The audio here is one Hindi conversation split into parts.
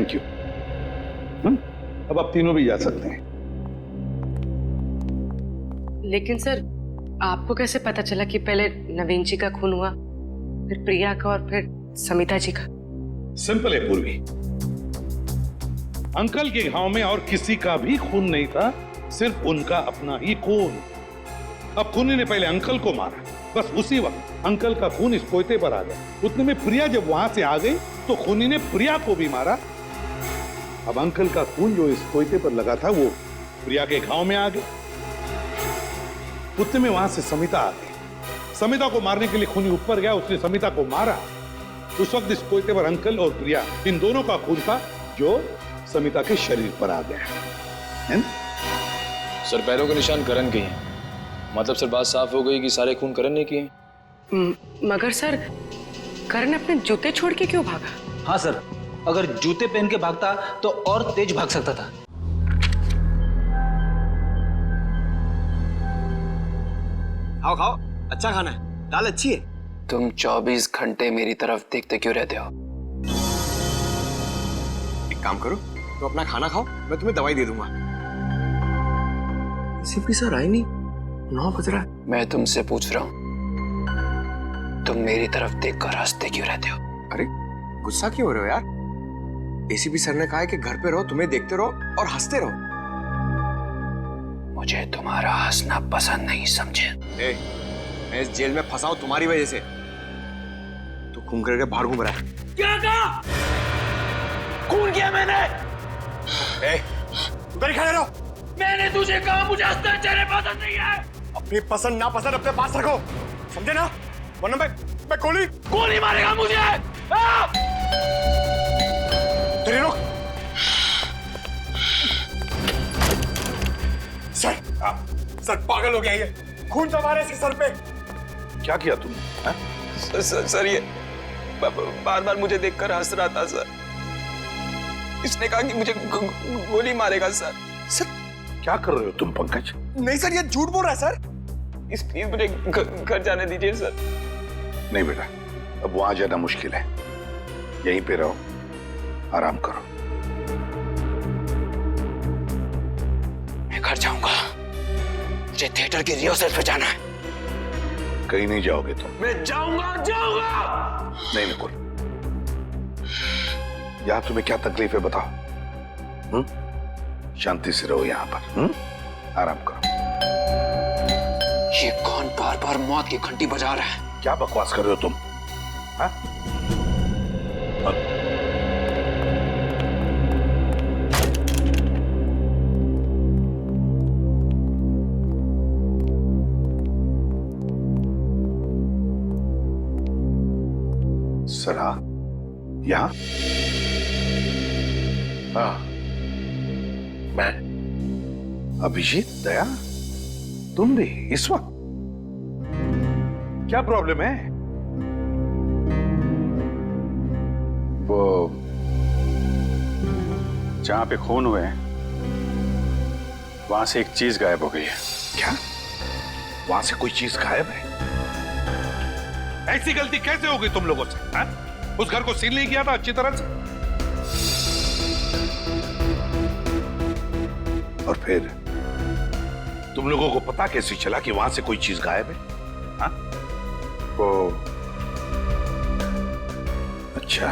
Thank you. अब आप तीनों भी जा सकते हैं। लेकिन सर, आपको कैसे पता चला कि पहले नवीन जी का खून हुआ, फिर प्रिया का और फिर समिता जी का? सिंपल है पूर्वी, अंकल के घाव में और किसी का भी खून नहीं था, सिर्फ उनका अपना ही खून। अब खूनी ने पहले अंकल को मारा, बस उसी वक्त अंकल का खून इस कोयते पर आ गया। उतने में प्रिया जब वहां से आ गई तो खूनी ने प्रिया को भी मारा। अब अंकल का खून जो इस कोयते पर लगा था वो प्रिया के घाव में आ गया। उतने में वहां से समिता आ गई। समिता को मारने के लिए खूनी ऊपर गया, उसने समिता को मारा। उस वक्त इस कोयते पर अंकल और प्रिया इन दोनों का खून था जो समिता के शरीर पर आ गया है। सर पैरों के निशान करण के हैं, मतलब सर बात साफ हो गई कि सारे खून करण ने किए। मगर सर, करण अपने जूते छोड़ के क्यों भागा? हाँ सर, अगर जूते पहन के भागता तो और तेज भाग सकता था। खाओ खाओ, अच्छा खाना है, दाल अच्छी है। तुम 24 घंटे मेरी तरफ देखते क्यों रहते हो? एक काम करो, तो अपना खाना खाओ, मैं तुम्हें दवाई दे दूंगा। एसीपी सर आए नहीं, 9 बज रहा है। मैं तुमसे पूछ रहा हूं, तुम मेरी तरफ देखकर हंसते क्यों रहते हो? अरे गुस्सा क्यों हो रहे हो यार? एसीपी सर ने कहा है कि घर पे रहो, तुम्हें देखते रहो और हंसते रहो। मुझे तुम्हारा हंसना पसंद नहीं, समझे? मैं इस जेल में फंसा हूं तुम्हारी वजह से। तो घूम करके बाहर घूम रहा है। क्या कहा? खून किया मैंने। उधर ही खड़े रहो। मैंने तुझे कहा मुझे हंसना चेहरे पसंद नहीं है। अपनी पसंद ना पसंद अपने पास रखो, समझे ना? वरना मैं गोली मारेगा मुझे। तेरे रुक। सर पागल हो गया ये, खून जमा रहे इसके सर पे। क्या किया तुमने? सर ये बार बार मुझे देखकर हंस रहा था सर। इसने कहा कि मुझे गोली मारेगा सर। सर क्या कर रहे हो तुम पंकज? नहीं सर, ये झूठ बोल रहा है सर। प्लीज मुझे घर जाने दीजिए सर। नहीं बेटा, अब वहां जाना मुश्किल है, यहीं पे रहो, आराम करो। मैं घर जाऊंगा, मुझे थिएटर की रिहर्सल पे जाना है। कहीं नहीं जाओगे तुम। मैं जाऊंगा। नहीं निकुल, यहां तुम्हें क्या तकलीफ है बताओ? शांति से रहो यहाँ पर, आराम करो। ये कौन बार बार मौत की घंटी बजा रहा है? क्या बकवास कर रहे हो तुम? हाँ? सरा, यहाँ? हाँ, मैं अभिजीत, दया, तुम भी इस वक्त? क्या प्रॉब्लम है? वो जहां पे खून हुए हैं वहां से एक चीज गायब हो गई है। क्या? वहां से कोई चीज गायब है? ऐसी गलती कैसे हो गई तुम लोगों से? हा? उस घर को सील नहीं किया था अच्छी तरह से? और फिर तुम लोगों को पता कैसे चला कि वहां से कोई चीज गायब है? हा? वो अच्छा,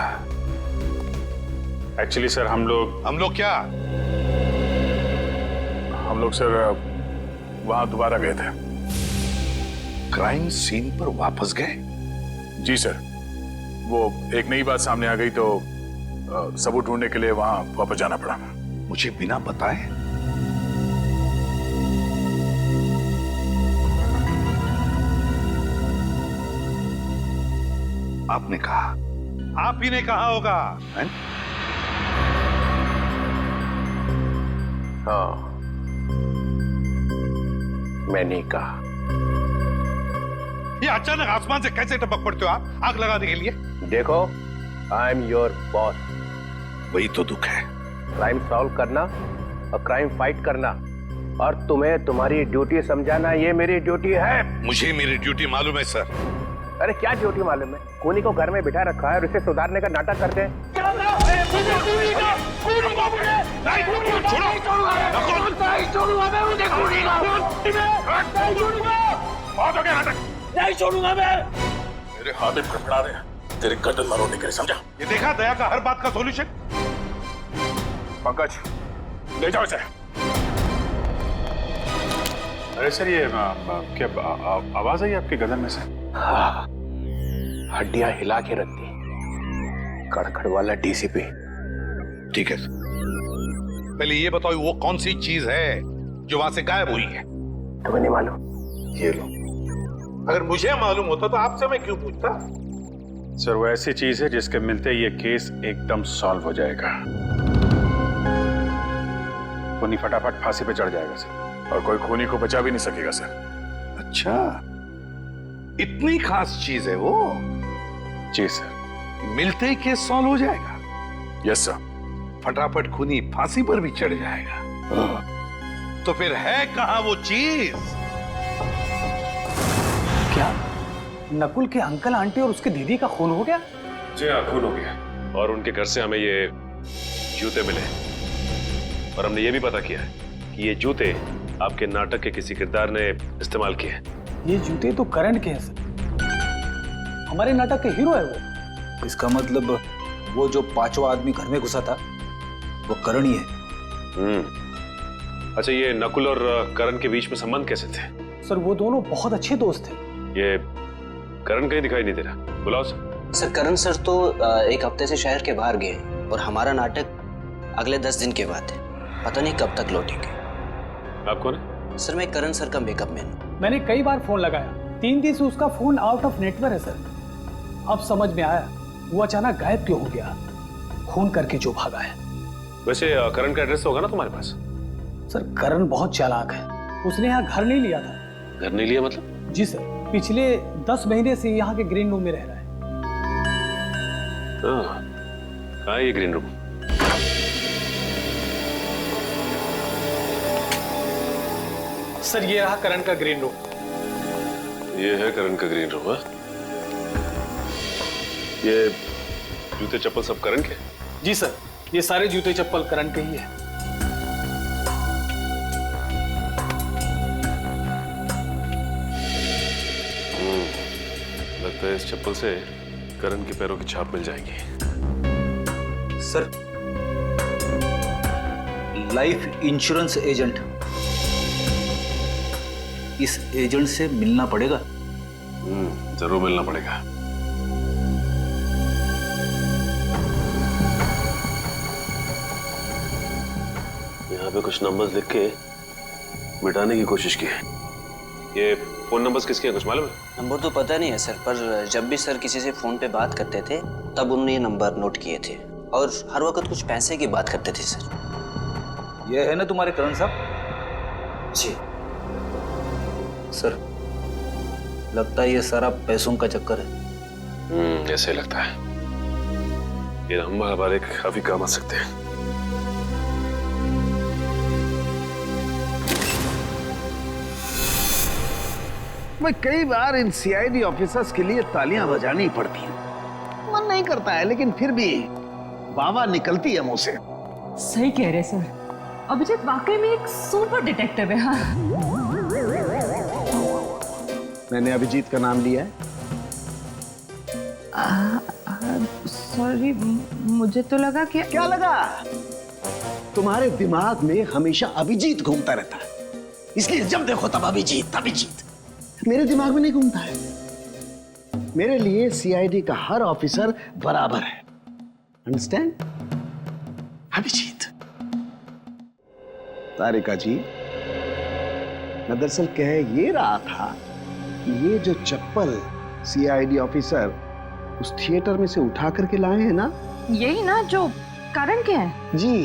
एक्चुअली सर हम लोग क्या? हम लोग सर वहां दोबारा गए थे। क्राइम सीन पर वापस गए? जी सर, वो एक नई बात सामने आ गई तो सबूत ढूंढने के लिए वहां वापस जाना पड़ा। मुझे बिना बताए? आपने कहा, आप ही ने कहा होगा, है? हाँ, मैंने कहा। ये अचानक आसमान से कैसे टपक पड़ते हो आप आग लगाने के लिए? देखो, आई एम योर बॉस। वही तो दुख है। क्राइम सॉल्व करना और क्राइम फाइट करना, और तुम्हें तुम्हारी ड्यूटी समझाना, ये मेरी ड्यूटी है। मुझे मेरी ड्यूटी मालूम है सर। अरे क्या ड्यूटी मालूम है? खूनी को घर में बिठा रखा है और उसे सुधारने का नाटक करते हैं। बहुत हो गया नाटक। नहीं छोड़ूंगा मैं। मेरे हाथ में फड़फड़ा रहे हैं तेरे गर्दन मरोड़ने के लिए, समझा? ये देखा दया का हर बात का सॉल्यूशन। पंकज ले जाओ इसे। अरे सर ये क्या आवाज आई आपके गर्दन में से? हाँ, हड्डियां हिला के रख दी। कड़कड़ वाला डीसीपी। ठीक है, पहले ये बताओ वो कौन सी चीज है जो वहां से गायब हुई है? तुम्हें नहीं मालूम? ये लो, अगर मुझे मालूम होता तो आपसे मैं क्यों पूछता? सर वो ऐसी चीज है जिसके मिलते ये केस एकदम सॉल्व हो जाएगा। खूनी फटाफट फांसी पे चढ़ जाएगा सर, और कोई खूनी को बचा भी नहीं सकेगा सर। अच्छा, इतनी खास चीज है वो? जी सर। मिलते ही केस सॉल्व हो जाएगा? Yes sir. फटाफट खूनी फांसी पर भी चढ़ जाएगा? तो फिर है कहां वो चीज? क्या नकुल के अंकल आंटी और उसके दीदी का खून हो गया? जी हाँ, खून हो गया। और उनके घर से हमें ये जूते मिले, और हमने ये भी पता किया है कि ये जूते आपके नाटक के किसी किरदार ने इस्तेमाल किए हैं। ये जूते तो करण के हैं सर, हमारे नाटक के हीरो है वो। इसका मतलब वो जो पांचवा आदमी घर में घुसा था वो करण ही है। अच्छा, ये नकुल और करण के बीच में संबंध कैसे थे? सर वो दोनों बहुत अच्छे दोस्त थे। ये करण कहीं दिखाई नहीं दे रहा, बुलाओ सर। सर करण सर तो एक हफ्ते से शहर के बाहर गए हैं, और हमारा नाटक अगले 10 दिन के बाद है। पता नहीं कब तक लौटेंगे। आप कौन है? सर मैं करण सर का मेकअप मैन हूँ। मैंने कई बार फोन लगाया, 3 दिन से उसका फोन आउट ऑफ नेटवर्क है सर। अब समझ में आया वो अचानक गायब क्यों हो गया, खून करके जो भागा है। वैसे करण का एड्रेस होगा ना तुम्हारे पास? सर करण बहुत चालाक है, उसने यहाँ घर नहीं लिया था। घर नहीं लिया मतलब? जी सर, पिछले 10 महीने से यहाँ के ग्रीन रूम में रह रहा है। कहाँ है ये ग्रीन रूम? सर ये रहा करण का ग्रीन रूम। ये है करण का ग्रीन रूम। ये जूते चप्पल सब करण के? जी सर, ये सारे जूते चप्पल करण के ही है। लगता है इस चप्पल से करण के पैरों की छाप मिल जाएगी। सर लाइफ इंश्योरेंस एजेंट, इस एजेंट से मिलना पड़ेगा। जरूर मिलना पड़ेगा। यहाँ पे कुछ नंबर्स लिख के मिटाने की कोशिश की है। ये फोन नंबर्स किसके हैं, कुछ मालूम है? नंबर तो पता नहीं है सर, पर जब भी सर किसी से फोन पे बात करते थे तब उन्होंने ये नंबर नोट किए थे, और हर वक्त कुछ पैसे की बात करते थे सर। ये है ना तुम्हारे करण साहब? जी सर, लगता है ये सारा पैसों का चक्कर है। ऐसे लगता है। ये नंबर हमारे काफी काम आ सकते हैं। मैं कई बार इन सीआईडी ऑफिसर्स के लिए तालियां बजानी पड़ती हैं। मन नहीं करता है, लेकिन फिर भी वाह निकलती है मुंह से। सही कह रहे सर, अभिजीत वाकई में एक सुपर डिटेक्टिव है। हाँ। मैंने अभिजीत का नाम लिया है। सॉरी, मुझे तो लगा कि... क्या लगा? तुम्हारे दिमाग में हमेशा अभिजीत घूमता रहता है, इसलिए जब देखो तब अभिजीत अभिजीत। मेरे दिमाग में नहीं घूमता है। मेरे लिए सीआईडी का हर ऑफिसर बराबर है। अंडरस्टैंड? अभिजीत। तारिका जी, मैं दरअसल कह ये रहा था कि ये जो चप्पल सीआईडी ऑफिसर उस थिएटर में से उठा करके लाए हैं ना, यही ना जो करण के हैं? जी,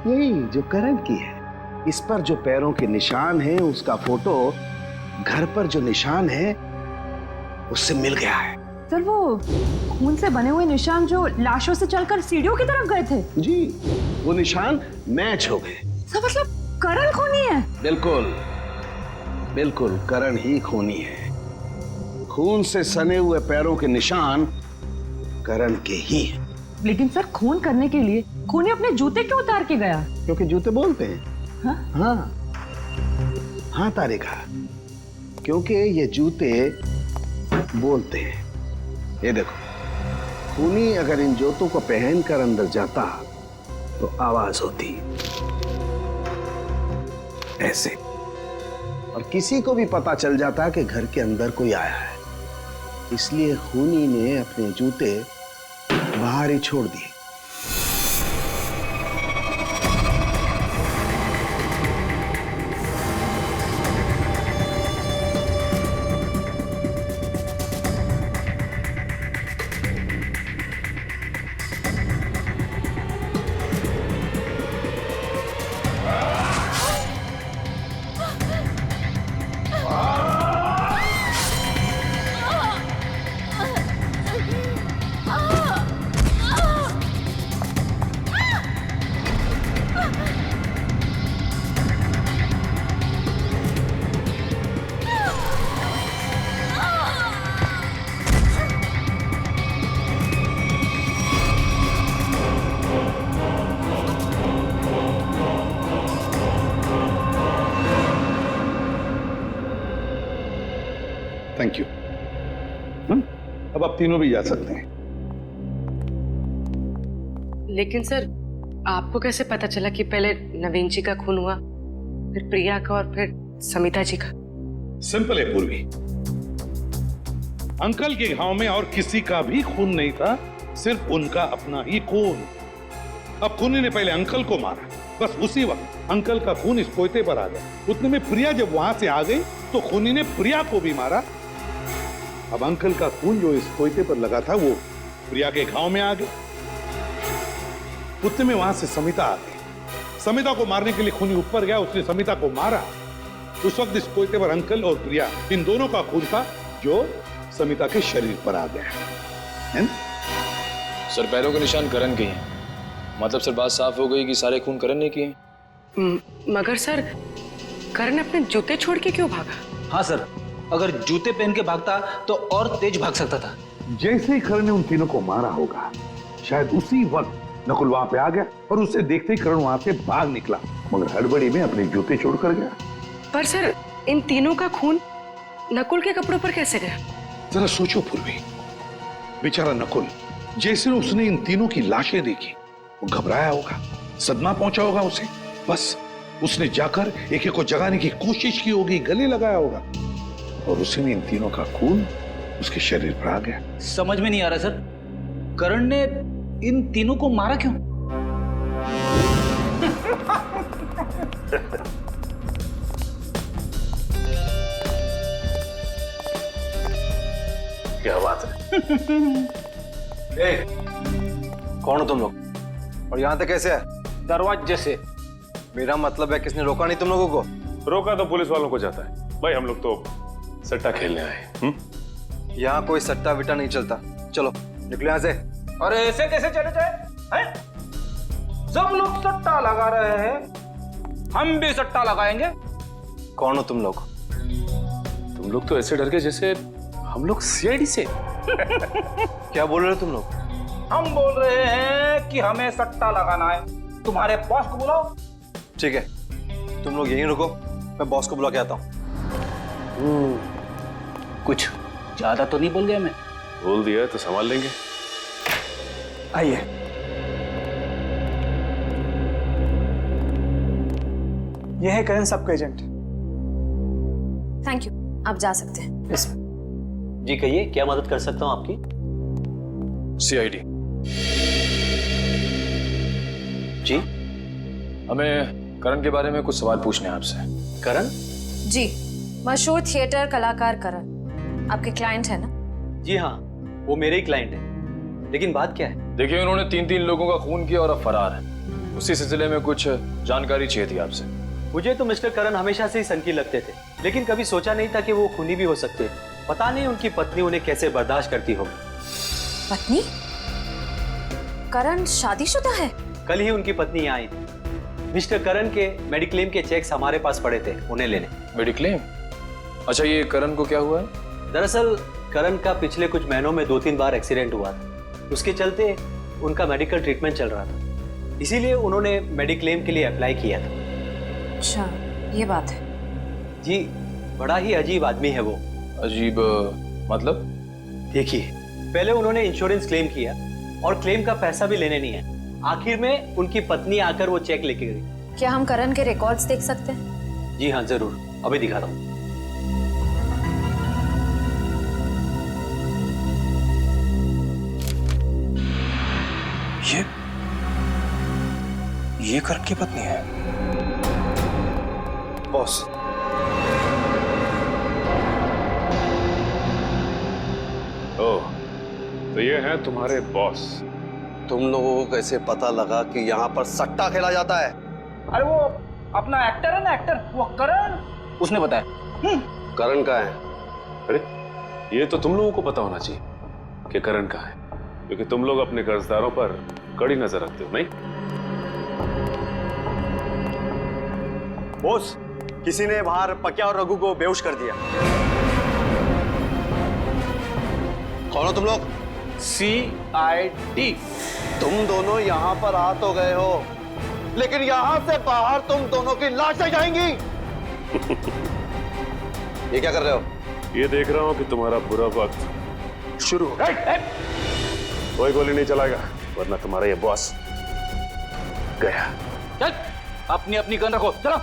यही जो करण की है। इस पर जो पैरों के निशान हैं, उसका फोटो घर पर जो निशान है उससे मिल गया है। सर वो खून से बने हुए निशान जो लाशों से चलकर सीढ़ियों की तरफ गए थे? जी, वो निशान मैच हो गए। सर मतलब करण खूनी है? बिल्कुल बिल्कुल, करण ही खूनी है। खून से सने हुए पैरों के निशान करण के ही हैं। लेकिन सर खून करने के लिए खूनी अपने जूते क्यों उतार के गया? क्योंकि जूते बोलते हैं। हाँ? हाँ हाँ तारिका, क्योंकि ये जूते बोलते हैं। ये देखो, खूनी अगर इन जूतों को पहनकर अंदर जाता तो आवाज होती ऐसे, और किसी को भी पता चल जाता कि घर के अंदर कोई आया है। इसलिए खूनी ने अपने जूते बाहर ही छोड़ दिए। Thank you. अब आप तीनों भी जा सकते हैं। लेकिन सर, आपको कैसे पता चला कि पहले नवीन जी का खून हुआ, फिर प्रिया का और फिर समिता जी का? सिंपल है पूर्वी, अंकल के घाव में और किसी का भी खून नहीं था, सिर्फ उनका अपना ही खून। अब खूनी ने पहले अंकल को मारा, बस उसी वक्त अंकल का खून इस कोयते पर आ गया। उतने में प्रिया जब वहां से आ गई तो खूनी ने प्रिया को भी मारा। अब अंकल का खून जो इस कोयते पर लगा था वो प्रिया के घाव में आ गया। उतने में वहां से समिता आ गई। समिता को मारने के लिए खूनी ऊपर गया, उसने समिता को मारा। उस वक्त इस कोयते पर अंकल और प्रिया, इन दोनों का खून था जो समिता के शरीर पर आ गया है। सर पैरों के निशान करण के हैं, मतलब सर बात साफ हो गई कि सारे खून करण ने किए। मगर सर, करण अपने जूते छोड़ के क्यों भागा? हाँ सर, अगर जूते पहन के भागता तो और तेज भाग सकता था। जैसे ही करण ने उन तीनों को मारा होगा, शायद उसी वक्त नकुल वहां पे आ गया और उसे देखते ही करण वहां से भाग निकला, मगर हड़बड़ी में अपने जूते छोड़कर गया। पर सर, इन तीनों का खून नकुल के कपड़ों पर कैसे गया? जरा सोचो पूर्वी, बेचारा नकुल, जैसे उसने इन तीनों की लाशें देखी, वो घबराया होगा, सदमा पहुंचा होगा उसे। बस उसने जाकर एक एक को जगाने की कोशिश की होगी, गले लगाया होगा, और उसी में इन तीनों का खून उसके शरीर पर आ गया। समझ में नहीं आ रहा सर, करण ने इन तीनों को मारा क्यों? क्या बात है? कौन हो तुम लोग और यहाँ तक कैसे है? दरवाजे से। मेरा मतलब है किसने रोका नहीं तुम लोगों को? रोका तो पुलिस वालों को जाता है भाई, हम लोग तो सट्टा खेलने आए। यहाँ कोई सट्टा विट्टा नहीं चलता, चलो निकलो यहाँ से। अरे ऐसे कैसे चले जाए हैं? सब लोग सट्टा लगा रहे हैं, हम भी सट्टा लगाएंगे। कौन हो तुम लोग? तुम लोग तो ऐसे डर गए जैसे हम लोग सीआईडी से। क्या बोल रहे हो तुम लोग? हम बोल रहे हैं कि हमें सट्टा लगाना है, तुम्हारे बॉस को बुलाओ। ठीक है, तुम लोग यहीं रुको, मैं बॉस को बुला के आता हूँ। कुछ ज्यादा तो नहीं बोल गया मैं? बोल दिया तो संभाल लेंगे। आइए। यह है करण सबका एजेंट। थैंक यू, आप जा सकते हैं। जी कहिए, क्या मदद कर सकता हूँ आपकी? सीआईडी जी, हमें करण के बारे में कुछ सवाल पूछने हैं आपसे। करण? जी, मशहूर थिएटर कलाकार करण आपके क्लाइंट है ना? जी हाँ, वो मेरे ही क्लाइंट है। लेकिन बात क्या है? देखिए, उन्होंने 3 लोगों का खून किया और अब फरार है। उसी सिलसिले में कुछ जानकारी चाहिए थी आपसे। मुझे तो मिस्टर करण हमेशा से ही सनकी लगते थे, लेकिन कभी सोचा नहीं था कि वो खूनी भी हो सकते। पता नहीं उनकी पत्नी उन्हें कैसे बर्दाश्त करती होगी। पत्नी? करण शादीशुदा है? कल ही उनकी पत्नी यहाँ आई थी। मिस्टर करण के मेडिक्लेम के चेक्स हमारे पास पड़े थे, उन्हें लेने। मेडिक्लेम? अच्छा, ये करण को क्या हुआ है? दरअसल करण का पिछले कुछ महीनों में 2-3 बार एक्सीडेंट हुआ था। उसके चलते उनका मेडिकल ट्रीटमेंट चल रहा था, इसीलिए उन्होंने मेडिक्लेम के लिए अप्लाई किया था। अच्छा, ये बात है। जी, बड़ा ही अजीब आदमी है वो। अजीब मतलब? देखिए, पहले उन्होंने इंश्योरेंस क्लेम किया और क्लेम का पैसा भी लेने नहीं है। आखिर में उनकी पत्नी आकर वो चेक लेके गई। क्या हम करण के रिकॉर्ड्स देख सकते हैं? जी हाँ, जरूर, अभी दिखाता हूँ। ये करण की पत्नी है। बॉस, ओह, तो ये हैं तुम्हारे बॉस। तुम लोगों को कैसे पता लगा कि यहाँ पर सट्टा खेला जाता है? अरे वो अपना एक्टर है ना, एक्टर, वो करण, उसने बताया। करण का है? अरे ये तो तुम लोगों को पता होना चाहिए कि करण कहाँ है, क्योंकि तुम लोग अपने कर्जदारों पर कड़ी नजर रखते हो, नहीं? बॉस, किसी ने बाहर पक्या और रघु को बेहोश कर दिया। कौन हो तुम लोग? CID। तुम दोनों यहाँ पर आ तो गए हो, लेकिन यहाँ से बाहर तुम दोनों की लाशें जाएंगी। ये क्या कर रहे हो? ये देख रहा हूँ कि तुम्हारा बुरा वक्त शुरू हो गया। कोई गोली नहीं चलाएगा, वरना तुम्हारा ये बॉस गया। चल, अपनी अपनी गन रखो, चलो।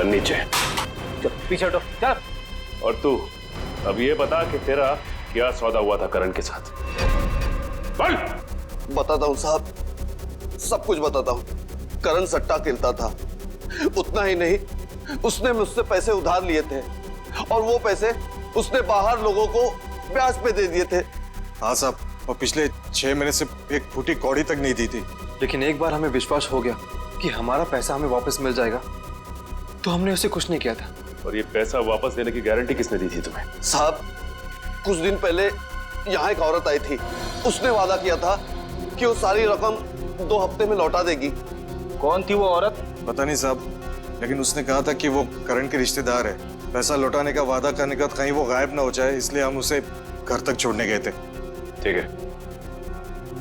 नीचे चल, पीछे हटो, चल। और तू अब ये बता कि तेरा क्या सौदा हुआ था करण के साथ? बोल। बताता हूँ साहब, सब कुछ बताता हूँ। करण सट्टा खेलता था, उतना ही नहीं, उसने मुझसे पैसे उधार लिए थे और वो पैसे उसने बाहर लोगों को ब्याज पे दे दिए थे। हाँ साहब, और पिछले 6 महीने से एक फूटी कौड़ी तक नहीं दी थी। लेकिन एक बार हमें विश्वास हो गया कि हमारा पैसा हमें वापस मिल जाएगा, तो हमने उसे कुछ नहीं किया था। और ये पैसा वापस देने की गारंटी किसने दी थी तुम्हें? साहब, कुछ दिन पहले यहाँ एक औरत आई थी, उसने वादा किया था कि वो सारी रकम 2 हफ्ते में लौटा देगी। कौन थी वो औरत? पता नहीं साहब, लेकिन उसने कहा था कि वो करण के रिश्तेदार है। पैसा लौटाने का वादा करने के बाद कहीं वो गायब ना हो जाए, इसलिए हम उसे घर तक छोड़ने गए थे। ठीक है,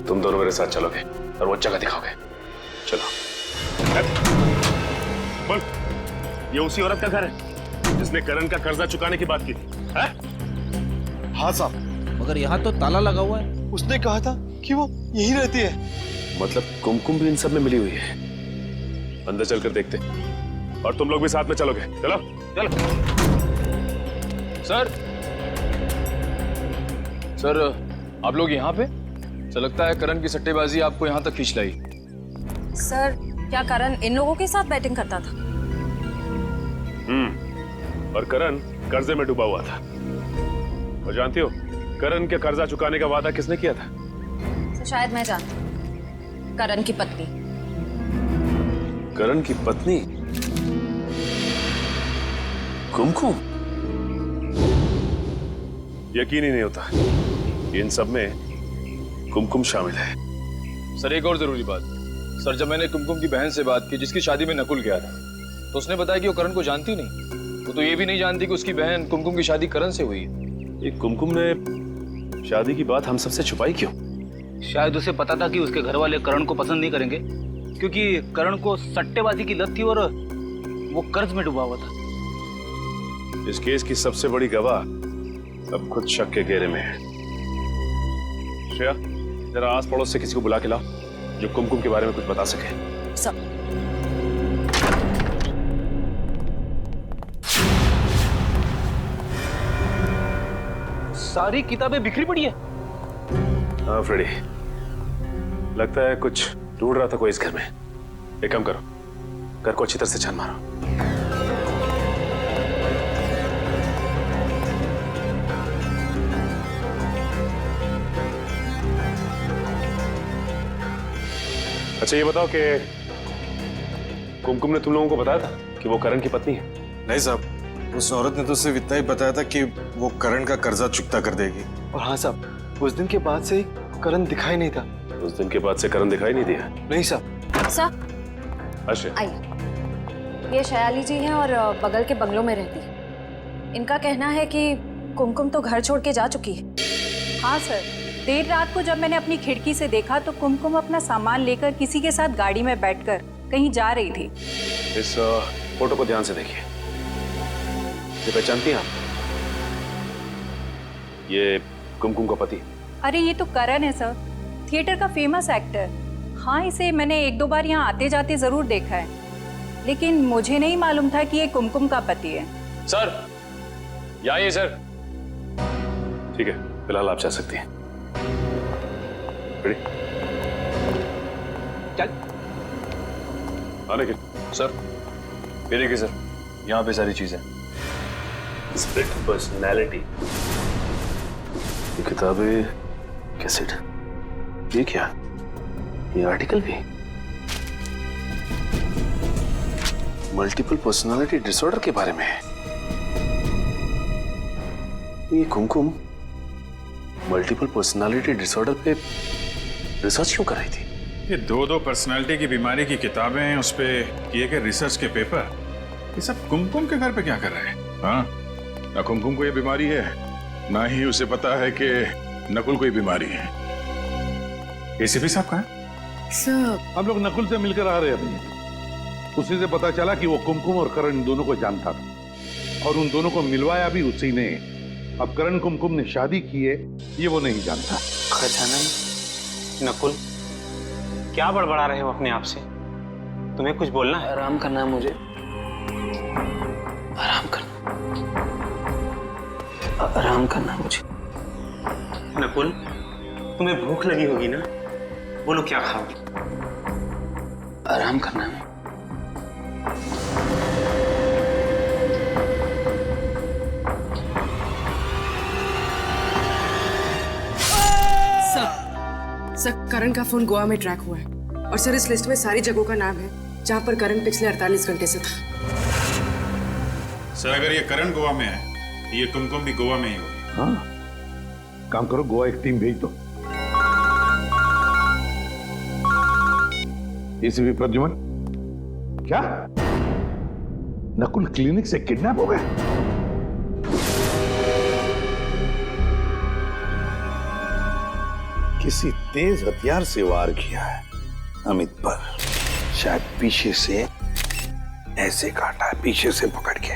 तुम दोनों मेरे साथ चलोगे और वो जगह दिखाओगे। चलो। बोल, ये उसी औरत का घर है जिसने करण का कर्जा चुकाने की बात की थी? हाँ साहब, मगर यहाँ तो ताला लगा हुआ है। उसने कहा था कि वो यही रहती है। मतलब कुमकुम भी इन सब में मिली हुई है। अंदर चलकर देखते, और तुम लोग भी साथ में चलोगे। चलो चलो। सर, आप लोग यहाँ पे? तो लगता है करण की सट्टेबाजी आपको यहाँ तक खींच लाई। सर, क्या करण इन लोगों के साथ बैटिंग करता था? और करण कर्जे में डूबा हुआ था। और जानती हो करण के कर्जा चुकाने का वादा किसने किया था? तो शायद मैं जानती हूँ, करण की पत्नी। करण की पत्नी कुमकुम? यकीन ही नहीं होता इन सब में कुमकुम शामिल है। सर, एक और जरूरी बात। सर, जब मैंने कुमकुम की बहन से बात की जिसकी शादी में नकुल गया था, तो उसने बताया कि वो करण को जानती नहीं। वो तो ये भी नहीं जानती कि उसकी बहन कुमकुम की शादी करण से हुई है। ये कुमकुम ने शादी की बात हम सबसे छुपाई क्यों? शायद उसे पता था कि उसके घर वाले करण को पसंद नहीं करेंगे, क्योंकि करण को सट्टेबाजी की लत थी और वो कर्ज में डूबा हुआ था। इस केस की सबसे बड़ी गवाह अब खुद शक के घेरे में है। श्रेया, जरा आस पड़ोस से किसी को बुला के लाओ जो कुमकुम के बारे में कुछ बता सके। सब। सारी किताबें बिखरी पड़ी है। हाँ फ्रेडी, लगता है कुछ ढूंढ रहा था कोई इस घर में। एक काम करो, घर को अच्छी तरह से छान मारो। अच्छा ये बताओ कि कुमकुम ने तुम लोगों को बताया था कि वो करण की पत्नी है? नहीं साहब, उस औरत ने तो सिर्फ इतना ही बताया था कि वो करण का कर्जा चुकता कर देगी। और हाँ साहब, उस दिन के बाद से ही करण दिखाई नहीं था। उस दिन के बाद से करण दिखाई नहीं दिया? नहीं साहब। सर, अच्छा, आइए। ये शयाली जी हैं और बगल के बंगलों में रहती है। इनका कहना है कि कुमकुम तो घर छोड़ के जा चुकी है। हाँ सर, देर रात को जब मैंने अपनी खिड़की से देखा तो कुमकुम अपना सामान लेकर किसी के साथ गाड़ी में बैठकर कहीं जा रही थी। इस फोटो को ध्यान से देखिए। ये पहचानती हैं आप? ये कुमकुम का पति। अरे ये तो करण है सर, थिएटर का फेमस एक्टर। हाँ, इसे मैंने 1-2 बार यहाँ आते जाते जरूर देखा है, लेकिन मुझे नहीं मालूम था कि ये कुमकुम का पति है। सर, ये आइए सर। ठीक है, फिलहाल आप जा सकती हैं। रेडी? चल। आने के। सर, ये देखिए सर, यहाँ पे सारी चीजें। स्प्लिट पर्सनैलिटी, ये किताबें, कैसेट, ये क्या? ये आर्टिकल भी? मल्टीपल पर्सनालिटी डिसऑर्डर के बारे में है। ये कुमकुम मल्टीपल पर्सनालिटी डिसऑर्डर पे रिसर्च क्यों कर रही थी? ये 2 पर्सनालिटी की बीमारी की किताबें हैं, उस पे किए गए रिसर्च के पेपर, ये सब कुमकुम के घर पे क्या कर रहे हैं? हाँ, ना कुमकुम को ये बीमारी है, ना ही उसे पता है कि नकुल को ये बीमारी है। एसीपी साहब कहाँ हैं? सर, हम लोग नकुल से मिलकर आ रहे अभी। उसी से पता चला कि वो कुमकुम और करण इन दोनों को जानता था और उन दोनों को मिलवाया भी उसी ने। अब करण कुमकुम ने शादी की है, ये वो नहीं जानता। गजानन, नकुल, क्या बड़बड़ा रहे हो अपने आप से? तुम्हें कुछ बोलना है? आराम करना है मुझे, आराम करना, आराम करना है मुझे। नकुल, तुम्हें भूख लगी होगी ना? बोलो क्या खाओगे? आराम करना है। सर, करण का फोन गोवा में ट्रैक हुआ है और सर इस लिस्ट में सारी जगहों का नाम है जहां पर करण पिछले 48 घंटे से था। सर, अगर ये करण गोवा में है, ये कुमकुम भी गोवा में ही होगी। हाँ, काम करो, गोवा एक टीम भेज दो। एसीपी प्रद्युमन, क्या नकुल क्लिनिक से किडनैप हो गए? किसी तेज हथियार से वार किया है अमित पर। शायद पीछे से ऐसे काटा है, पीछे से पकड़ के।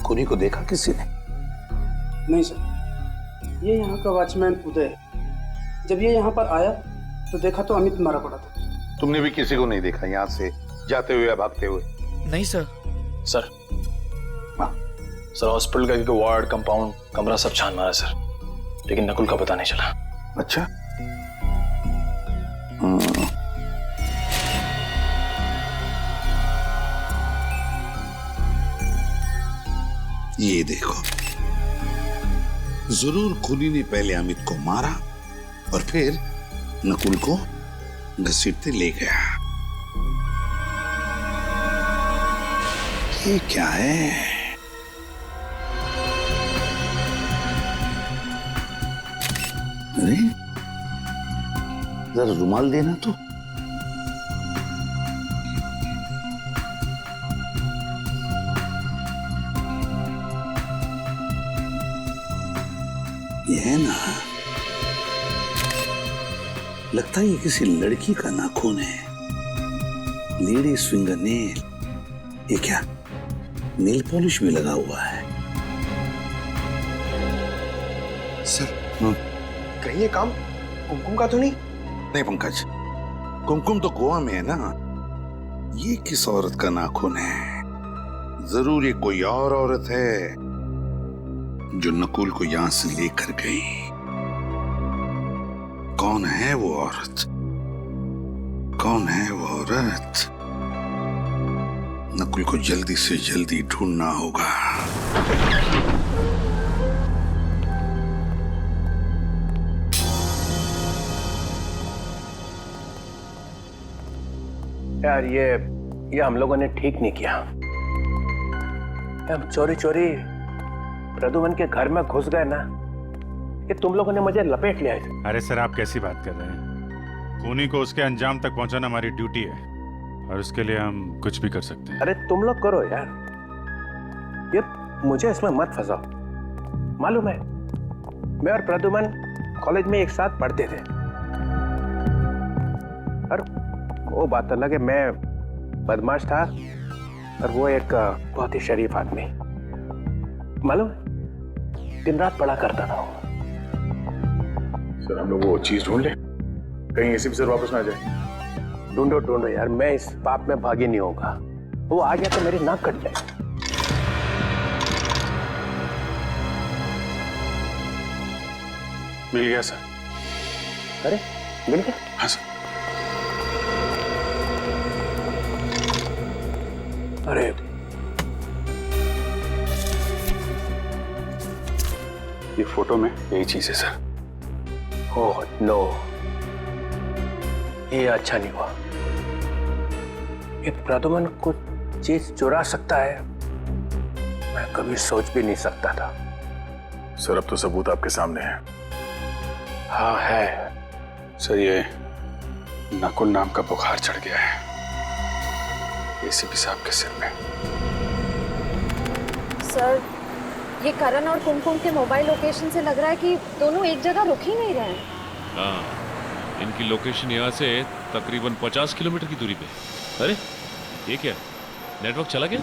खूनी को देखा किसी ने? नहीं सर, ये यहाँ का वॉचमैन उदय है। जब ये यहाँ पर आया तो देखा तो अमित मारा पड़ा था। तुमने भी किसी को नहीं देखा यहाँ से जाते हुए या भागते हुए? नहीं सर। सर, सर हॉस्पिटल का वार्ड, कंपाउंड, कमरा सब छान मारा सर, लेकिन नकुल का पता नहीं चला। अच्छा, ये देखो, जरूर खूनी ने पहले अमित को मारा और फिर नकुल को घसीटते ले गया। ये क्या है? अरे जरा रुमाल देना तो। ये है ना, लगता है ये किसी लड़की का नाखून है। Ladies finger nail. ये क्या, नेल पॉलिश भी लगा हुआ है? सर, कहीं ये काम कुमकुम का तो नहीं? नहीं पंकज, कुमकुम तो गोवा में है ना। ये किस औरत का नाखून है? जरूर ये कोई और औरत है जो नकुल को यहां से लेकर गई। कौन है वो औरत? कौन है वो औरत? नकुल को जल्दी से जल्दी ढूंढना होगा। यार ये हम लोगों ने ठीक नहीं किया। हम चोरी चोरी प्रद्युमन के घर में घुस गए ना, ये तुम लोगों ने मुझे लपेट लिया है। अरे सर, आप कैसी बात कर रहे हैं? खूनी को उसके अंजाम तक पहुंचाना हमारी ड्यूटी है और उसके लिए हम कुछ भी कर सकते हैं। अरे तुम लोग करो यार, मुझे इसमें मत फंसाओ। मालूम है, मैं और प्रद्युमन कॉलेज में एक साथ पढ़ते थे। और वो बात अलग है, मैं बदमाश था और वो एक बहुत ही शरीफ आदमी। मालूम है, दिन रात पढ़ा करता था। सर हम लोग वो चीज ढूंढ लें, कहीं ऐसे भी सर वापस ना आ जाए। ढूंढो ढूंढो यार, मैं इस पाप में भागी नहीं होगा। वो आ गया तो मेरी नाक कट जाए। मिल गया सर। अरे मिल गया? हाँ सर। अरे ये फोटो में यही चीज है सर। ओह नो, ये अच्छा नहीं हुआ। ये प्रद्युमन कुछ चीज चुरा सकता है, मैं कभी सोच भी नहीं सकता था। सर अब तो सबूत आपके सामने है। हाँ है सर, ये नकुल नाम का बुखार चढ़ गया है एसीपी साहब के सिर में। सर, ये करण और कुमकुम के मोबाइल लोकेशन से लग रहा है कि दोनों एक जगह रुक ही नहीं रहे हैं। हाँ, इनकी लोकेशन यहाँ से तकरीबन 50 किलोमीटर की दूरी पे। अरे ये क्या, नेटवर्क चला गया?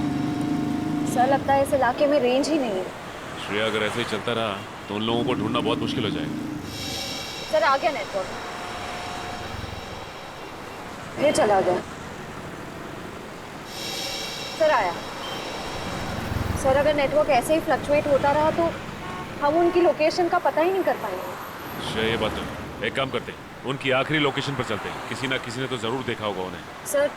सर लगता है इस इलाके में रेंज ही नहीं है। श्रेया, अगर ऐसे ही चलता रहा तो उन लोगों को ढूंढना बहुत मुश्किल हो जाएगा। सर आ गया नेटवर्क, ये चला गया। सर आया। सर अगर नेटवर्क ऐसे ही फ्लक्चुएट होता रहा तो हम उनकी लोकेशन का पता ही नहीं कर पाएंगे। श्रेया, ये बात है, एक काम करते हैं, उनकी आखिरी लोकेशन पर चलते हैं। किसी ना किसी ने तो जरूर देखा होगा उन्हें। सर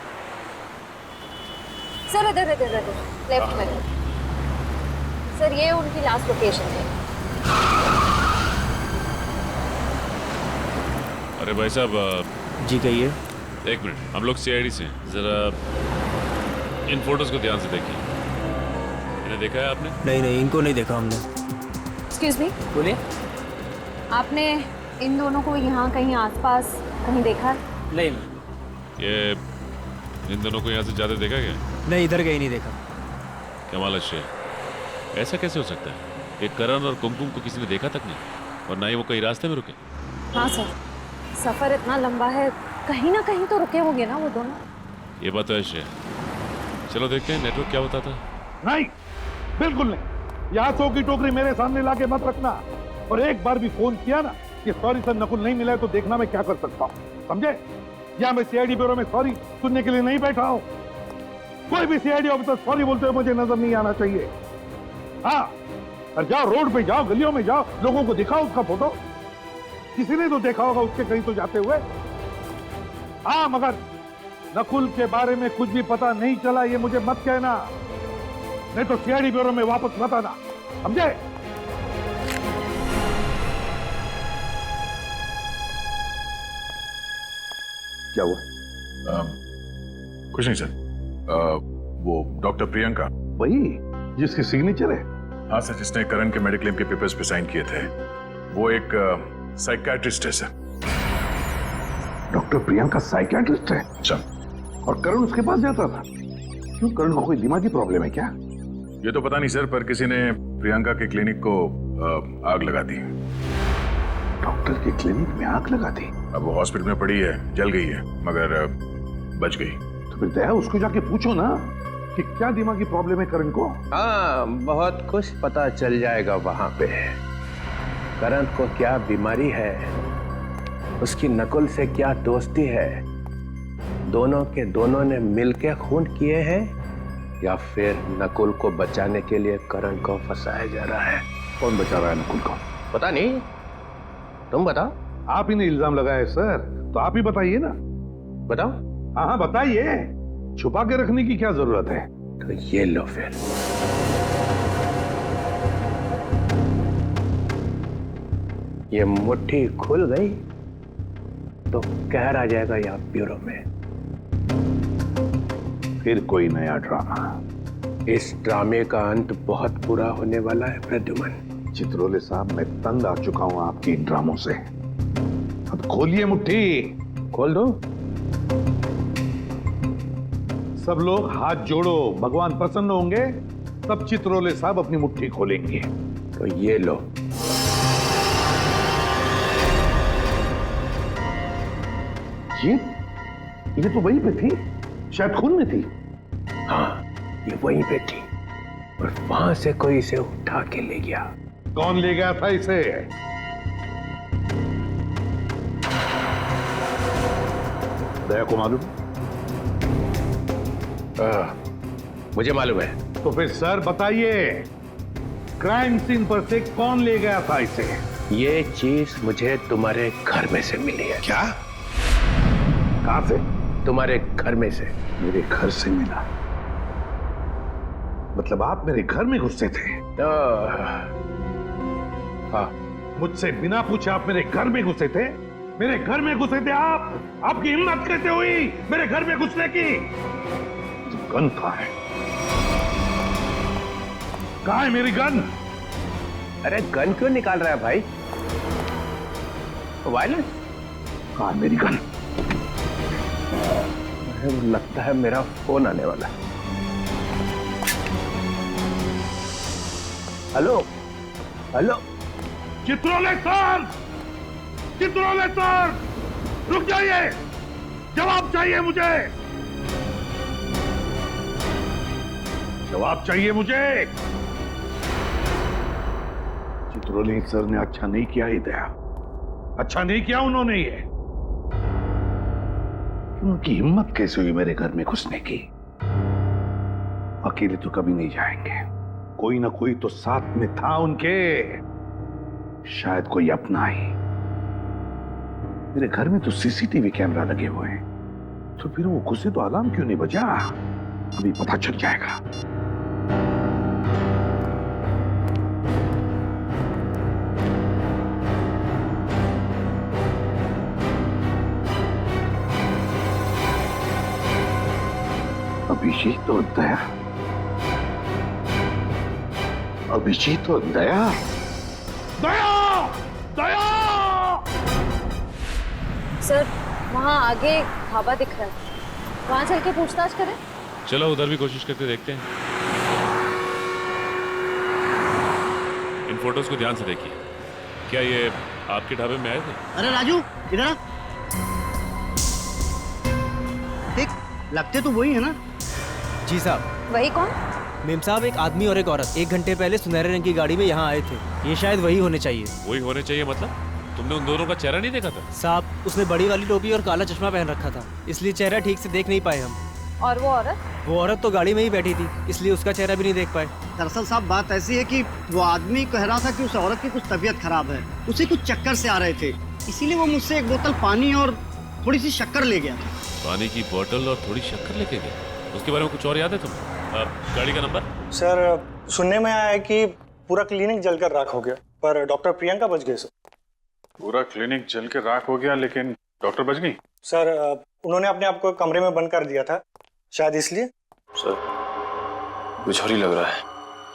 सर इधर इधर इधर लेफ्ट में। सर ये उनकी लास्ट लोकेशन है। अरे भाई साहब। जी कहिए। एक मिनट, हम लोग सीआईडी से हैं, जरा इन फोटोज को ध्यान से देखिए। इन्हें देखा है आपने? नहीं नहीं, इनको नहीं देखा हमने। एक्सक्यूज मी, बोलिए। आपने इन दोनों को यहाँ कहीं आसपास कहीं देखा है? नहीं। ये इन दोनों को यहाँ से ज्यादा देखा क्या? नहीं, इधर कहीं नहीं देखा। कमाल है श्रेया, ऐसा कैसे हो सकता है कि करण और कुमकुम को किसी ने देखा तक नहीं, और ना ही वो कहीं रास्ते में रुके? हाँ सर, सफर इतना लंबा है, कहीं ना कहीं तो रुके होंगे ना वो दोनों। ये बात तो है श्रेया। चलो देखते हैं नेटवर्क क्या बताता है। नहीं, बिल्कुल नहीं। यहाँ 100 की टोकरी मेरे सामने लाके मत रखना। और एक बार भी फोन किया ना कि सॉरी सर नकुल नहीं मिला है, तो देखना मैं क्या कर सकता हूँ, समझे? या मैं सीआईडी ब्यूरो में सॉरी सुनने के लिए नहीं बैठा हूँ। कोई भी सीआईडी ऑफिसर सॉरी बोलते हुए मुझे नजर नहीं आना चाहिए। हाँ, और जाओ रोड पे जाओ, गलियों में जाओ, लोगों को दिखाओ उसका फोटो। किसी ने तो देखा होगा उसके कहीं तो जाते हुए। हाँ, मगर नकुल के बारे में कुछ भी पता नहीं चला ये मुझे मत कहना, नहीं तो सीआईडी ब्यूरो में वापस मत आना, समझे? क्या हुआ? कुछ नहीं सर। वो डॉक्टर प्रियंका, वही जिसकी सिग्नेचर है? हाँ सर, जिसने करण के मेडिक्लेम के पेपर्स पे साइन किए थे। वो एक साइकियाट्रिस्ट है सर। डॉक्टर प्रियंका साइकियाट्रिस्ट है? अच्छा। और करण उसके पास जाता था? क्यों, करण को कोई दिमागी प्रॉब्लम है क्या? ये तो पता नहीं सर, पर किसी ने प्रियंका के क्लिनिक को आग लगा दी। डॉक्टर के क्लिनिक में आग लगा दी? अब वो हॉस्पिटल में पड़ी है, जल गई है, मगर बच गई। तो फिर दया उसको जाके पूछो ना कि क्या दिमागी प्रॉब्लम है करण को। हाँ, बहुत कुछ पता चल जाएगा वहां पे। करण को क्या बीमारी है, उसकी नकुल से क्या दोस्ती है, दोनों के दोनों ने मिलकर खून किए हैं, या फिर नकुल को बचाने के लिए करण को फंसाया जा रहा है? कौन बचा रहा है नकुल को? पता नहीं, तुम बताओ। आप ही ने इल्जाम लगाया है सर, तो आप ही बताइए ना। बताओ। हाँ हाँ बताइए, छुपा के रखने की क्या जरूरत है? तो ये लो फिर। ये मुट्ठी खुल गई तो कहर आ जाएगा यहाँ ब्यूरो में। फिर कोई नया ड्रामा। इस ड्रामे का अंत बहुत बुरा होने वाला है प्रद्युमन। चित्रोले साहब, मैं तंग आ चुका हूं आपकी इन ड्रामों से। अब खोलिए मुट्ठी। खोल दो। सब लोग हाथ जोड़ो, भगवान प्रसन्न होंगे तब चित्रोले साहब अपनी मुट्ठी खोलेंगे। तो ये लो। ये तो वहीं पे थी, शायद खून में थी। हाँ, ये वहीं पे थी और वहां से कोई इसे उठा के ले गया। कौन ले गया था इसे? दया को मालूम? मुझे मालूम है। तो फिर सर बताइए, क्राइम सीन पर से कौन ले गया था इसे? ये चीज मुझे तुम्हारे घर में से मिली है। क्या? कहां से? तुम्हारे घर में से। मेरे घर से मिला? मतलब आप मेरे घर में घुसे थे? हाँ। मुझसे बिना पूछे आप मेरे घर में घुसे थे? मेरे घर में घुसे थे आप? आपकी हिम्मत कैसे हुई मेरे घर में घुसने की? गन कहाँ है? कहाँ है मेरी गन? अरे गन क्यों निकाल रहा है भाई? वायलेंस? कहाँ है मेरी गन? लगता है मेरा फोन आने वाला है। Hello hello, Chitrole sir, Chitrole sir, रुक जाइए, जवाब चाहिए मुझे, जवाब चाहिए मुझे। चित्रोले सर ने अच्छा नहीं किया ही दया, अच्छा नहीं किया उन्होंने ये। उनकी हिम्मत कैसे हुई मेरे घर में घुसने की? अकेले तो कभी नहीं जाएंगे, कोई ना कोई तो साथ में था उनके, शायद कोई अपना ही। मेरे घर में तो सीसीटीवी कैमरा लगे हुए हैं, तो फिर वो घुसे तो अलार्म क्यों नहीं बजा? अभी पता चल जाएगा। अभिजीत और दया, अभिजीत और दया, दया, दया! सर वहाँ आगे ढाबा दिख रहा है, वहाँ चल के पूछताछ करें? चलो उधर भी कोशिश करके देखते हैं। इन फोटोज को ध्यान से देखिए। क्या ये आपके ढाबे में आए थे? अरे राजू इधर आ। देख, लगते तो वही है ना? जी साहब। वही कौन? मेम साहब, एक आदमी और एक औरत 1 घंटे पहले सुनहरे रंग की गाड़ी में यहाँ आए थे। ये शायद वही होने चाहिए। वही होने चाहिए मतलब? तुमने उन दोनों का चेहरा नहीं देखा था? साहब, उसने बड़ी वाली टोपी और काला चश्मा पहन रखा था, इसलिए चेहरा ठीक से देख नहीं पाए हम। और वो औरत? वो औरत तो गाड़ी में ही बैठी थी, इसलिए उसका चेहरा भी नहीं देख पाए। दरअसल साहब बात ऐसी है कि वो आदमी कह रहा था कि उस औरत की कुछ तबीयत खराब है, उसे कुछ चक्कर से आ रहे थे, इसीलिए वो मुझसे 1 बोतल पानी और थोड़ी सी शक्कर ले गया था। पानी की बोतल और थोड़ी शक्कर लेके गए? उसके बारे में कुछ और याद है तुम्हें? गाड़ी का नंबर? सर सुनने में आया है कि पूरा क्लिनिक जलकर राख हो गया, पर डॉक्टर प्रियंका बच गए। सर पूरा क्लिनिक जल के राख हो गया, लेकिन डॉक्टर बच गई? सर उन्होंने अपने आप को कमरे में बंद कर दिया था, शायद इसलिए। सर कुछ और ही लग रहा है,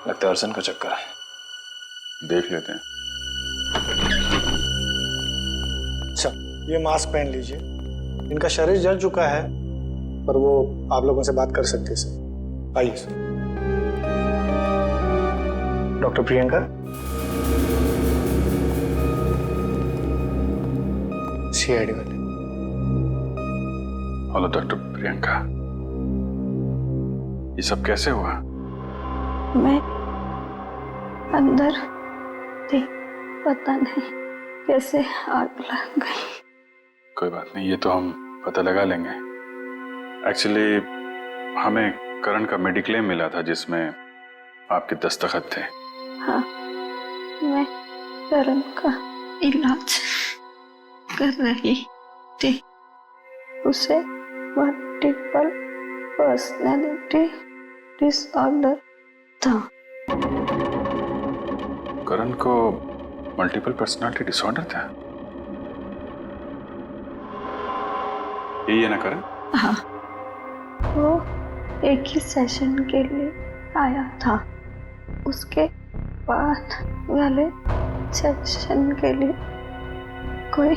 लगता है अर्सन का चक्कर है। देख लेते हैं। अच्छा, ये मास्क पहन लीजिए, इनका शरीर जल चुका है, पर वो आप लोगों से बात कर सकते हैं। सर आइए सर। डॉक्टर प्रियंका, सीआईडी वाले। हेलो डॉक्टर प्रियंका, ये सब कैसे हुआ? मैं अंदर थी, पता नहीं कैसे आग लग गई। कोई बात नहीं, ये तो हम पता लगा लेंगे। एक्चुअली हमें करण का मेडिक्लेम मिला था जिसमें आपके दस्तखत थे। हाँ, मैं करण का इलाज कर रही थी। उसे मल्टीपल पर्सनैलिटी डिसऑर्डर था। करण को मल्टीपल पर्सनालिटी डिसऑर्डर था? यही है ना करण? हाँ, वो एक ही सेशन के लिए आया था, उसके बाद वाले सेशन के लिए कोई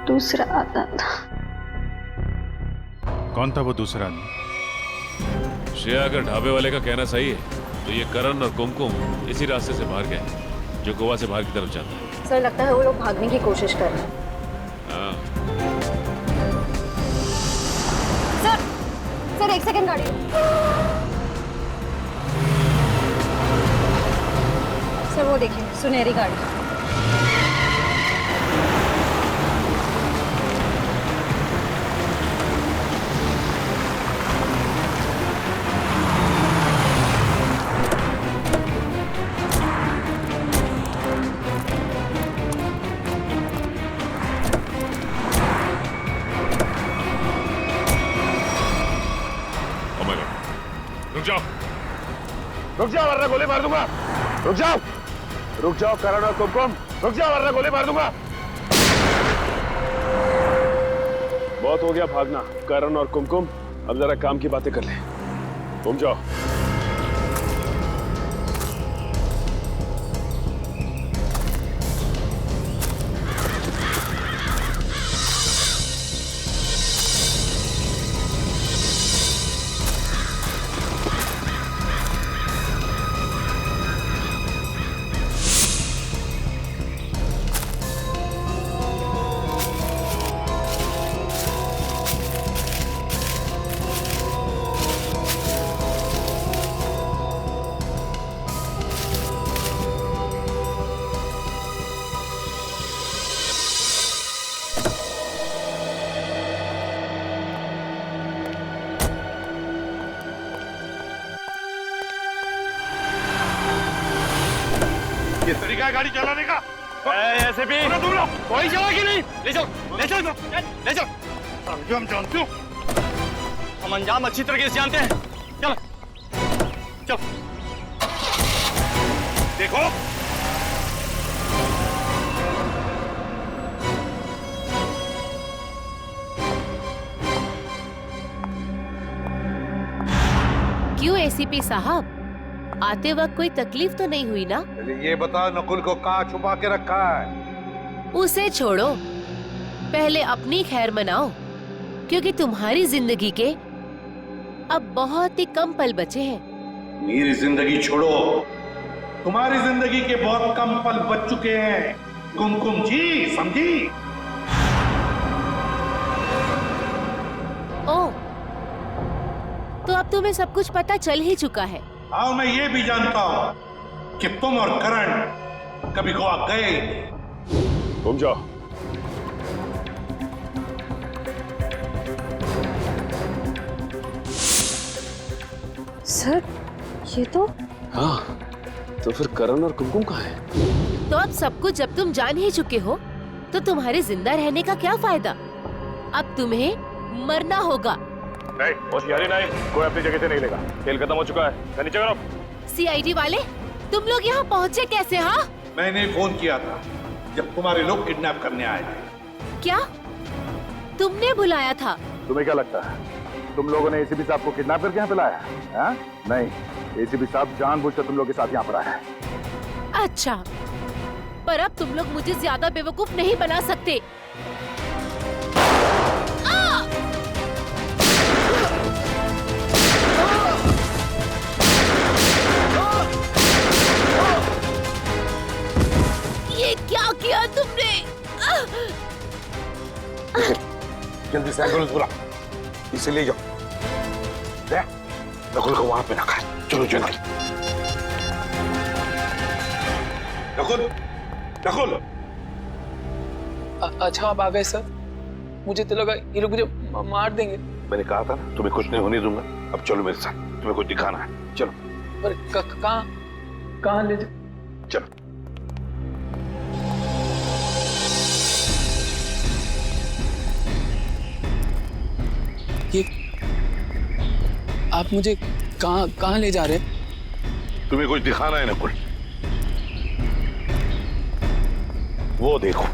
दूसरा आता था। कौन था वो दूसरा आदमी? श्रेया, अगर ढाबे वाले का कहना सही है तो ये करण और कुमकुम इसी रास्ते से बाहर गए जो गोवा से बाहर की तरफ जाता है। सर लगता है वो लोग भागने की कोशिश कर रहे हैं। हाँ। सर 1 सेकंड गाड़ी। सर वो देखिए सुनहरी गाड़ी। रुक जाओ वरना गोली मार दूंगा। रुक जाओ करण और कुमकुम, रुक जाओ वरना गोली मार दूंगा। बहुत हो गया भागना। करण और कुमकुम, अब जरा काम की बातें कर ले। घूम जाओ। ये तरीका है गाड़ी चलाने का? ऐसे भी तुम लोग कोई चलाएगी नहीं। ले जाओ हम जानते हो, हम अंजाम अच्छी तरीके से जानते हैं। चलो चलो देखो क्यों एसीपी साहब, आते वक्त कोई तकलीफ तो नहीं हुई ना? ये बता नकुल को कहाँ छुपा के रखा है? उसे छोड़ो, पहले अपनी खैर मनाओ, क्योंकि तुम्हारी जिंदगी के अब बहुत ही कम पल बचे हैं। मेरी जिंदगी छोड़ो, तुम्हारी जिंदगी के बहुत कम पल बच चुके हैं कुमकुम जी, समझी? ओ, तो अब तुम्हें सब कुछ पता चल ही चुका है। हाँ, मैं ये भी जानता हूँ कि तुम और करण कभी गोवा गए। घूम जाओ। सर ये तो हाँ, तो फिर करण और कुमकुम कहाँ है? तो अब सब कुछ जब तुम जान ही चुके हो, तो तुम्हारे जिंदा रहने का क्या फायदा? अब तुम्हें मरना होगा। नहीं, होशियारी नहीं, कोई अपनी जगह से नहीं लेगा। खेल खत्म हो चुका है, नीचे करो। सीआईडी वाले, तुम लोग यहाँ पहुँचे कैसे? हाँ, मैंने फोन किया था जब तुम्हारे लोग किडनैप करने आए थे। क्या तुमने बुलाया था? तुम्हें क्या लगता है तुम लोगों ने एसीपी साहब को किडनैप करके यहाँ पे लाया है? नहीं, एसीपी साहब जानबूझकर तुम लोग के साथ यहाँ पर आया है। अच्छा, पर अब तुम लोग मुझे ज्यादा बेवकूफ नहीं बना सकते। ये क्या किया तुमने? जल्दी से एम्बुलेंस बुला, इसे ले जाओ। नकुल को वहां पे रखा है। चलो जल्दी। नकुल, नकुल। अच्छा आप आ गए सर, मुझे तो लगा ये लोग मुझे मार देंगे। मैंने कहा था ना तुम्हें कुछ नहीं होने दूंगा। अब चलो मेरे साथ, तुम्हें कुछ दिखाना है। चलो। पर कहाँ ले जाओ? चलो। ये आप मुझे कहाँ ले जा रहे हैं? तुम्हें कुछ दिखाना है नकुल, वो देखो।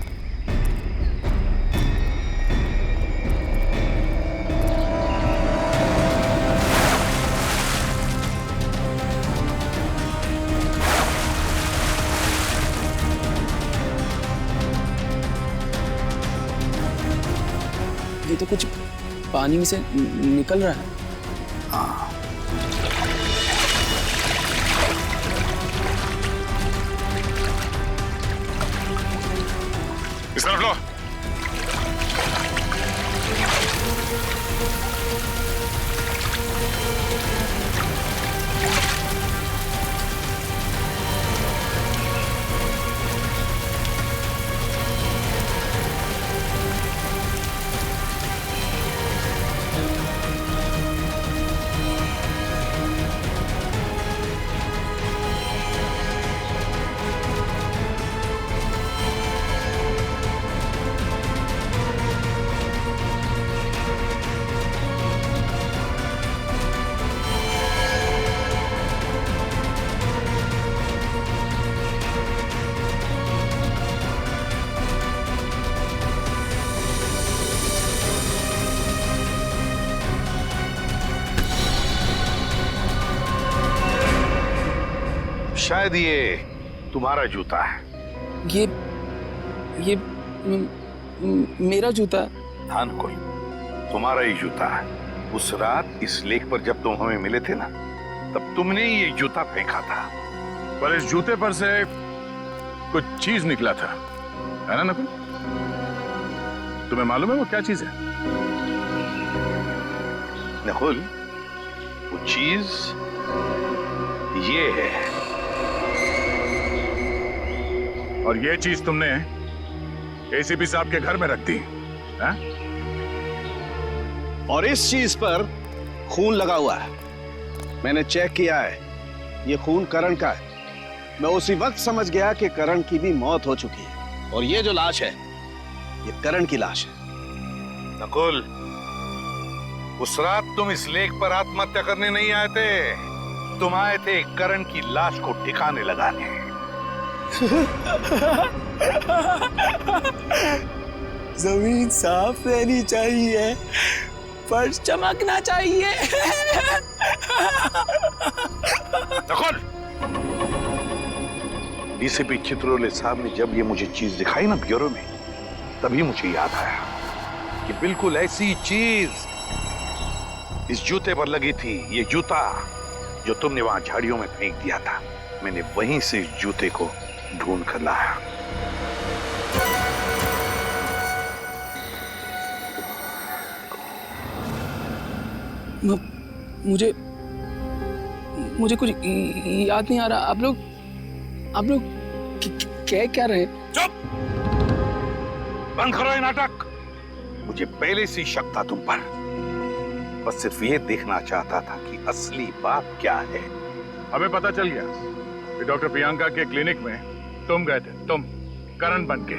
ये तो कुछ पानी में से निकल रहा है। हाँ। इस तरफ लो। शायद ये तुम्हारा जूता है। ये मेरा जूता? हाँ नकुल, तुम्हारा ही जूता है। उस रात इस लेक पर जब तुम हमें मिले थे ना, तब तुमने ये जूता फेंका था। पर इस जूते पर से कुछ चीज निकला था, है ना नकुल? तुम्हें मालूम है वो क्या चीज है? नकुल, वो चीज ये है। और ये चीज तुमने एसीपी साहब के घर में रख दी, है? और इस चीज पर खून लगा हुआ है। मैंने चेक किया है, ये खून करण का है। मैं उसी वक्त समझ गया कि करण की भी मौत हो चुकी है। और ये जो लाश है, ये करण की लाश है। नकुल, उस रात तुम इस लेक पर आत्महत्या करने नहीं आए थे, तुम आए थे करण की लाश को ठिकाने लगाने। जमीन साफ रहनी चाहिए, फर्श चमकना चाहिए। नकुल, डीसीपी चित्रोले साहब ने जब ये मुझे चीज दिखाई ना ब्यूरो में, तभी मुझे याद आया कि बिल्कुल ऐसी चीज इस जूते पर लगी थी। ये जूता जो तुमने वहां झाड़ियों में फेंक दिया था, मैंने वहीं से इस जूते को ढूंढ कर लाया। मुझे कुछ याद नहीं आ रहा। आप लोग क्या रहे? चुप! बंद करो ये नाटक। मुझे पहले से शक था तुम पर। बस सिर्फ ये देखना चाहता था कि असली बात क्या है। हमें पता चल गया कि डॉक्टर प्रियंका के क्लिनिक में तुम गए थे, तुम करण बन के।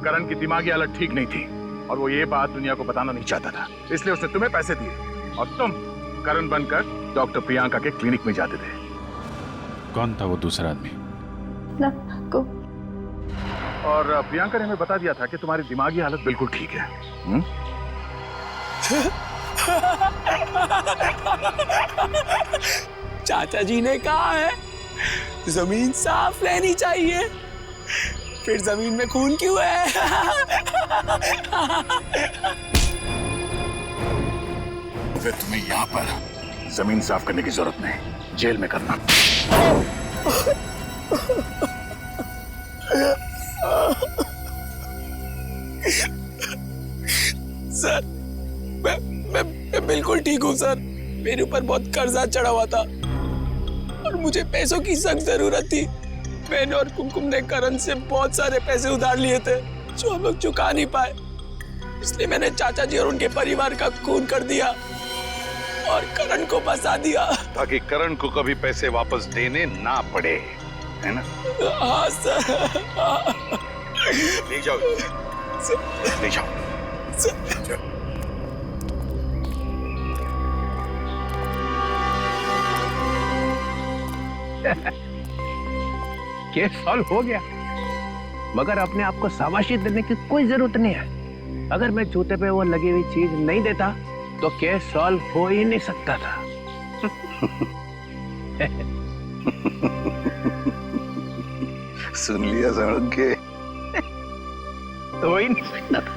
करण की दिमागी हालत ठीक नहीं थी और वो ये बात दुनिया को बताना नहीं चाहता था, इसलिए उसने तुम्हें पैसे दिए और तुम करण बनकर डॉक्टर प्रियंका के क्लिनिक में जाते थे। कौन था वो दूसरा आदमी? और प्रियंका ने हमें बता दिया था कि तुम्हारी दिमागी हालत बिल्कुल ठीक है। चाचा जी ने कहा है जमीन साफ रहनी चाहिए, फिर जमीन में खून क्यों है? फिर तुम्हें यहाँ पर जमीन साफ करने की जरूरत नहीं, जेल में करना। सर, मैं बिल्कुल ठीक हूँ सर। मेरे ऊपर बहुत कर्जा चढ़ा हुआ था और मुझे पैसों की सख्त जरूरत थी। मैंने और कुमकुम ने करण से बहुत सारे पैसे उधार लिए थे जो हम लोग चुका नहीं पाए, इसलिए मैंने चाचा जी और उनके परिवार का खून कर दिया और करण को फंसा दिया, ताकि करण को कभी पैसे वापस देने ना पड़े, है ना? हाँ सर। ले जाओ, ले जाओ। केस सॉल्व हो गया, मगर अपने आप को शाबाशी देने की कोई जरूरत नहीं है। अगर मैं जूते पे वो लगी हुई चीज नहीं देता तो केस सॉल्व हो ही नहीं सकता था। सुन लिया सड़क के? हो ही नहीं सकता था।